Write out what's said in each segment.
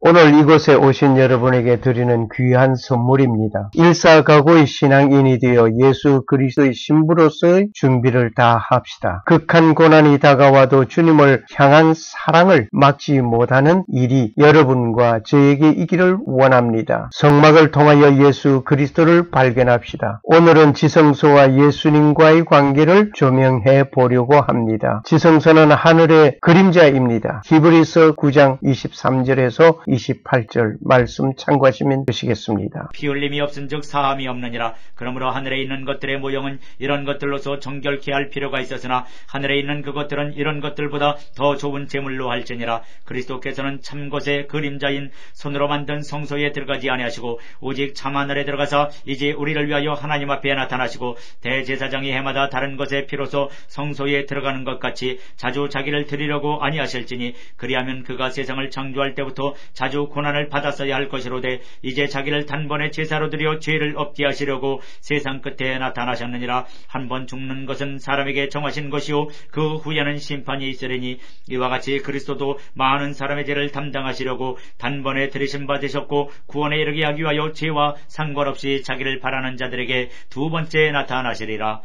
오늘 이곳에 오신 여러분에게 드리는 귀한 선물입니다. 일사각오의 신앙인이 되어 예수 그리스도의 신부로서의 준비를 다 합시다. 극한 고난이 다가와도 주님을 향한 사랑을 막지 못하는 일이 여러분과 저에게 있기를 원합니다. 성막을 통하여 예수 그리스도를 발견합시다. 오늘은 지성소와 예수님과의 관계를 조명해 보려고 합니다. 지성소는 하늘의 그림자입니다. 히브리서 9장 23절에서 28절 말씀 참고하시면 되시겠습니다. 피 흘림이 없은즉 사함이 없느니라. 그러므로 하늘에 있는 것들의 모형은 이런 것들로서 정결케 할 필요가 있었으나 하늘에 있는 그것들은 이런 것들보다 더 좋은 제물로 할지니라. 그리스도께서는 참것의 그림자인 손으로 만든 성소에 들어가지 아니하시고 오직 참하늘에 들어가서 이제 우리를 위하여 하나님 앞에 나타나시고 대제사장이 해마다 다른 것의 피로서 성소에 들어가는 것 같이 자주 자기를 드리려고 아니하실지니 그리하면 그가 세상을 창조할 때부터 자주 고난을 받았어야 할 것이로되 이제 자기를 단번에 제사로 드려 죄를 없게 하시려고 세상 끝에 나타나셨느니라. 한번 죽는 것은 사람에게 정하신 것이요 그 후에는 심판이 있으리니 이와 같이 그리스도도 많은 사람의 죄를 담당하시려고 단번에 들이심 받으셨고 구원에 이르게 하기 위하여 죄와 상관없이 자기를 바라는 자들에게 두 번째 나타나시리라.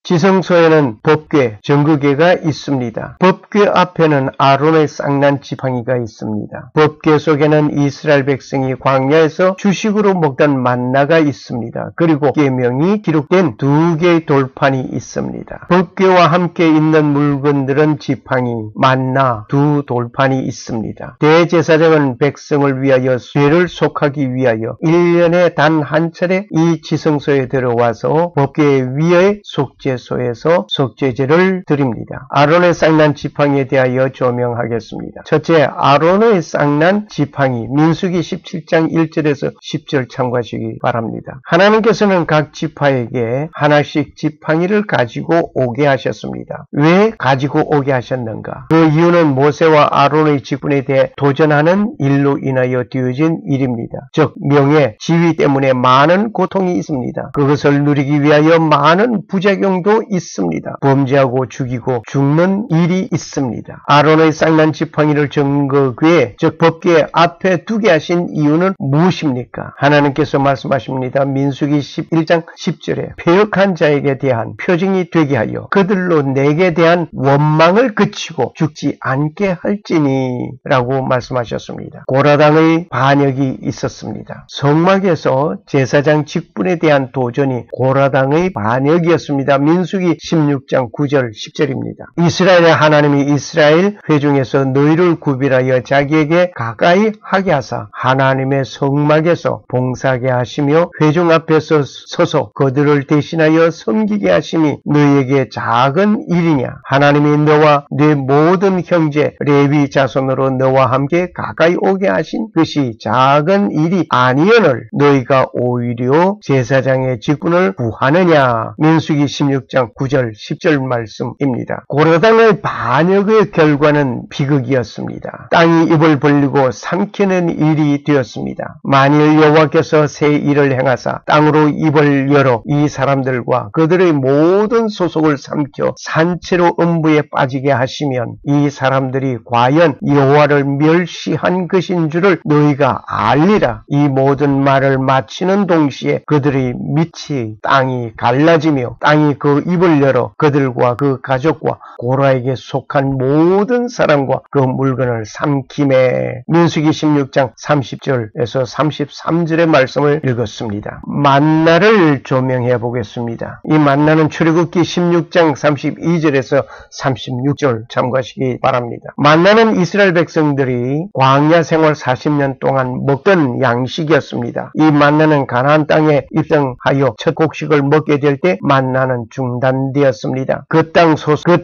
지성소에는 법궤, 정극궤가 있습니다. 법궤 앞에는 아론의 쌍난 지팡이가 있습니다. 법궤 속에는 이스라엘 백성이 광야에서 주식으로 먹던 만나가 있습니다. 그리고 계명이 기록된 두 개의 돌판이 있습니다. 법궤와 함께 있는 물건들은 지팡이, 만나, 두 돌판이 있습니다. 대제사장은 백성을 위하여 죄를 속하기 위하여 1년에 단 한 차례 이 지성소에 들어와서 법궤 위에 속죄 소에서 속죄제를 드립니다. 아론의 쌍난 지팡이에 대하여 조명하겠습니다. 첫째, 아론의 쌍난 지팡이 민수기 17장 1절에서 10절 참고하시기 바랍니다. 하나님께서는 각 지파에게 하나씩 지팡이를 가지고 오게 하셨습니다. 왜 가지고 오게 하셨는가? 그 이유는 모세와 아론의 직분에 대해 도전하는 일로 인하여 되어진 일입니다. 즉 명예, 지위 때문에 많은 고통이 있습니다. 그것을 누리기 위하여 많은 부작용도 있습니다. 범죄하고 죽이고 죽는 일이 있습니다. 아론의 쌍난 지팡이를 정거궤, 즉 법궤 앞에 두게 하신 이유는 무엇입니까? 하나님께서 말씀하십니다. 민수기 11장 10절에 패역한 자에게 대한 표징이 되게 하여 그들로 내게 대한 원망을 그치고 죽지 않게 할지니 라고 말씀하셨습니다. 고라당의 반역이 있었습니다. 성막에서 제사장 직분에 대한 도전이 고라당의 반역이었습니다. 민수기 16장 9절 10절입니다. 이스라엘의 하나님이 이스라엘 회중에서 너희를 구별하여 자기에게 가까이 하게 하사 하나님의 성막에서 봉사하게 하시며 회중 앞에서 서서 그들을 대신하여 섬기게 하심이 너희에게 작은 일이냐? 하나님이 너와 네 모든 형제 레위 자손으로 너와 함께 가까이 오게 하신 것이 작은 일이 아니오늘 너희가 오히려 제사장의 직분을 구하느냐? 민수기 16장 9절 10절 말씀입니다. 고라당의 반역의 결과는 비극이었습니다. 땅이 입을 벌리고 삼키는 일이 되었습니다. 만일 여호와께서 새 일을 행하사 땅으로 입을 열어 이 사람들과 그들의 모든 소속을 삼켜 산채로 음부에 빠지게 하시면 이 사람들이 과연 여호와를 멸시한 것인 줄을 너희가 알리라. 이 모든 말을 마치는 동시에 그들의 밑이 땅이 갈라지며 땅이 그 입을 열어 그들과 그 가족과 고라에게 속한 모든 사람과 그 물건을 삼키매. 민수기 16장 30절에서 33절의 말씀을 읽었습니다. 만나를 조명해 보겠습니다. 이 만나는 출애굽기 16장 32절에서 36절 참고하시기 바랍니다. 만나는 이스라엘 백성들이 광야 생활 40년 동안 먹던 양식이었습니다. 이 만나는 가나안 땅에 입성하여 첫 곡식을 먹게 될 때 만나는 중단되었습니다. 그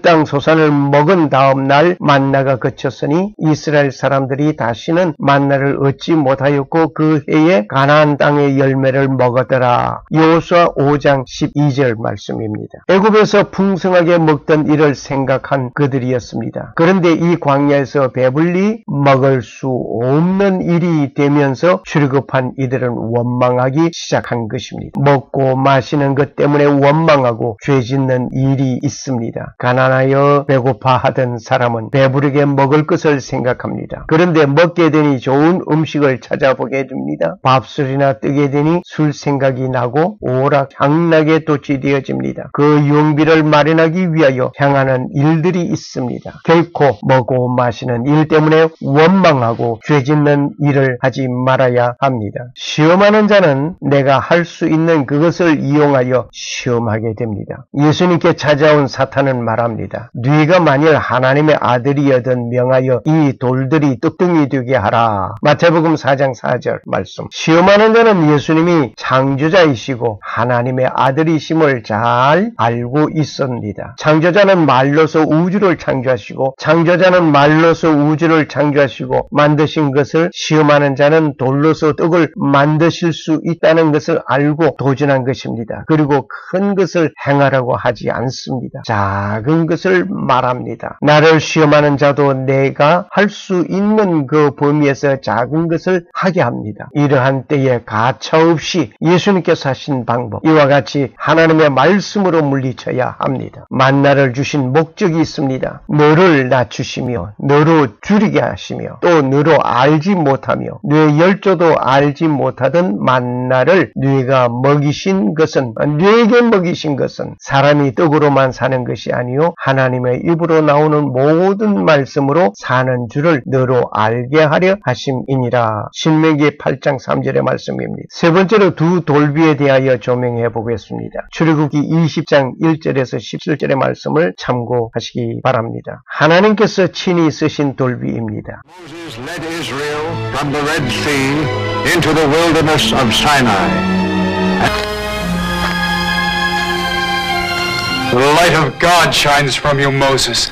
땅 소산을 먹은 다음 날 만나가 그쳤으니 이스라엘 사람들이 다시는 만나를 얻지 못하였고 그 해에 가나안 땅의 열매를 먹었더라. 여호수아 5장 12절 말씀입니다. 애굽에서 풍성하게 먹던 이를 생각한 그들이었습니다. 그런데 이 광야에서 배불리 먹을 수 없는 일이 되면서 출급한 이들은 원망하기 시작한 것입니다. 먹고 마시는 것 때문에 원망하고 죄 짓는 일이 있습니다. 가난하여 배고파하던 사람은 배부르게 먹을 것을 생각합니다. 그런데 먹게 되니 좋은 음식을 찾아보게 됩니다. 밥술이나 뜨게 되니 술 생각이 나고 오락향락에 도취되어집니다. 그 용비를 마련하기 위하여 향하는 일들이 있습니다. 결코 먹고 마시는 일 때문에 원망하고 죄 짓는 일을 하지 말아야 합니다. 시험하는 자는 내가 할 수 있는 그것을 이용하여 시험하게 됩니다. 예수님께 찾아온 사탄은 말합니다. 네가 만일 하나님의 아들이여든 명하여 이 돌들이 떡등이 되게 하라. 마태복음 4장 4절 말씀. 시험하는 자는 예수님이 창조자이시고 하나님의 아들이심을 잘 알고 있습니다. 창조자는 말로서 우주를 창조하시고 창조자는 말로서 우주를 창조하시고 만드신 것을 시험하는 자는 돌로서 떡을 만드실 수 있다는 것을 알고 도전한 것입니다. 그리고 큰 것을 행하라고 하지 않습니다. 작은 것을 말합니다. 나를 시험하는 자도 내가 할 수 있는 그 범위에서 작은 것을 하게 합니다. 이러한 때에 가차없이 예수님께서 하신 방법, 이와 같이 하나님의 말씀으로 물리쳐야 합니다. 만나를 주신 목적이 있습니다. 너를 낮추시며 너로 줄이게 하시며 또 너로 알지 못하며 뇌 열조도 알지 못하던 만나를 뇌가 먹이신 것은, 뇌에게 먹이신 것은 사람이 떡으로만 사는 것이 아니요 하나님의 입으로 나오는 모든 말씀으로 사는 줄을 너로 알게 하려 하심이니라. 신명기 8장 3절의 말씀입니다. 세 번째로 두 돌비에 대하여 조명해 보겠습니다. 출애굽기 20장 1절에서 17절의 말씀을 참고하시기 바랍니다. 하나님께서 친히 쓰신 돌비입니다. Moses led Israel from the Red Sea into the wilderness of Sinai. The light of God shines from you, Moses.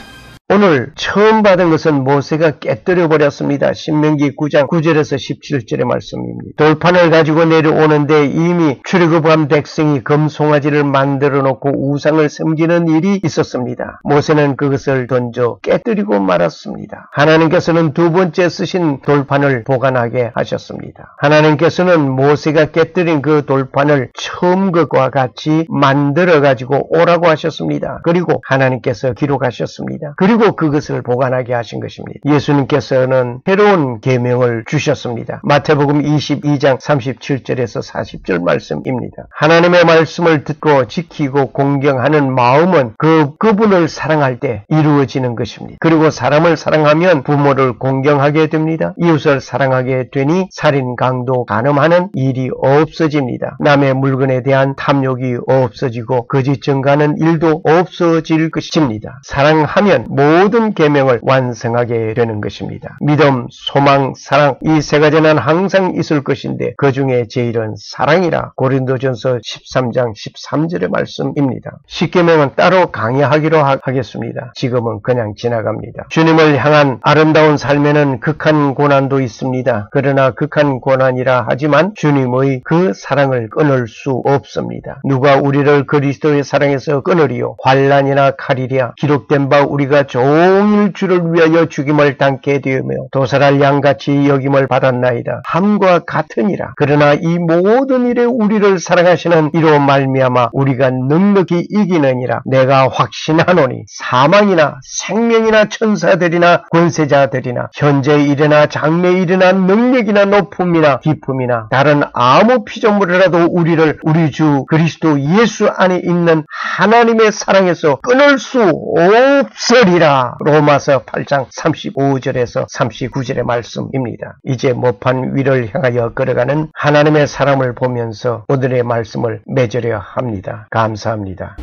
오늘 처음 받은 것은 모세가 깨뜨려 버렸습니다. 신명기 9장 9절에서 17절의 말씀입니다. 돌판을 가지고 내려오는데 이미 출애굽한 백성이 금송아지를 만들어 놓고 우상을 섬기는 일이 있었습니다. 모세는 그것을 던져 깨뜨리고 말았습니다. 하나님께서는 두 번째 쓰신 돌판을 보관하게 하셨습니다. 하나님께서는 모세가 깨뜨린 그 돌판을 처음 것과 같이 만들어 가지고 오라고 하셨습니다. 그리고 하나님께서 기록하셨습니다. 그리고 그것을 보관하게 하신 것입니다. 예수님께서는 새로운 계명을 주셨습니다. 마태복음 22장 37절에서 40절 말씀입니다. 하나님의 말씀을 듣고 지키고 공경하는 마음은 그분을 사랑할 때 이루어지는 것입니다. 그리고 사람을 사랑하면 부모를 공경하게 됩니다. 이웃을 사랑하게 되니 살인, 강도, 간음하는 일이 없어집니다. 남의 물건에 대한 탐욕이 없어지고 거짓 증가하는 일도 없어질 것입니다. 사랑하면 모든 계명을 완성하게 되는 것입니다. 믿음, 소망, 사랑, 이 세 가지는 항상 있을 것인데 그 중에 제일은 사랑이라. 고린도전서 13장 13절의 말씀입니다. 십계명은 따로 강의하기로 하겠습니다. 지금은 그냥 지나갑니다. 주님을 향한 아름다운 삶에는 극한 고난도 있습니다. 그러나 극한 고난이라 하지만 주님의 그 사랑을 끊을 수 없습니다. 누가 우리를 그리스도의 사랑에서 끊으리요? 환난이나 칼이랴. 기록된 바 우리가 종일 주를 위하여 죽임을 당게 되며 도살할 양같이 여김을 받았나이다. 함과 같으니라. 그러나 이 모든 일에 우리를 사랑하시는 이로 말미암아 우리가 넉넉히 이기느니라. 내가 확신하노니 사망이나 생명이나 천사들이나 권세자들이나 현재 일이나 장래 일이나 능력이나 높음이나 깊음이나 다른 아무 피조물이라도 우리를 우리 주 그리스도 예수 안에 있는 하나님의 사랑에서 끊을 수 없으리라. 로마서 8장 35절에서 39절의 말씀입니다. 이제 모판 위를 향하여 걸어가는 하나님의 사람을 보면서 오늘의 말씀을 맺으려 합니다. 감사합니다.